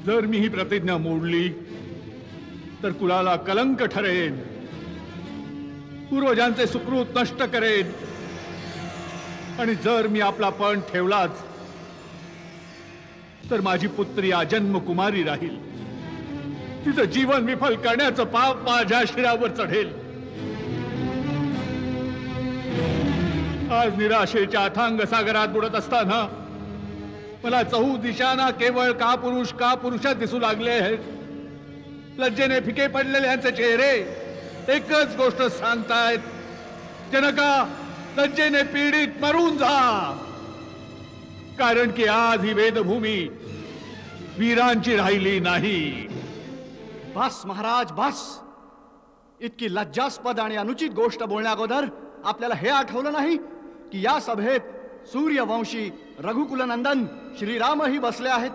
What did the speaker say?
जर मी ही प्रतिज्ञा मोडली तर कुळाला कलंक ठरेन, पूर्वजांचे सुकृत नष्ट करेन, आणि जर मी आपला पण ठेवलाच तर माझी पुत्री आजन्म कुमारी राहील, तिचं जीवन विफल करण्याचं पाप माझ्या शिरावर चढेल. आज निराशेच्या अथांग सागरात बुडत असताना मला चहू दिशांना केवळ का पुरुष दिसू लागले आहेत. लज्जेने फिके पडलेले यांचे चेहरे एकच गोष्ट सांगतायत, जनका लज्जेने पीडित मरून जा, कारण की आज ही वेदभूमी वीरांची राहिली नाही. बस महाराज बस. इतकी लज्जास्पद आणि अनुचित गोष्ट बोलण्या अगोदर आपल्याला हे आठवलं नाही की या सभेत सूर्यवंशी रघुकुलनंदन श्रीरामही बसले आहेत.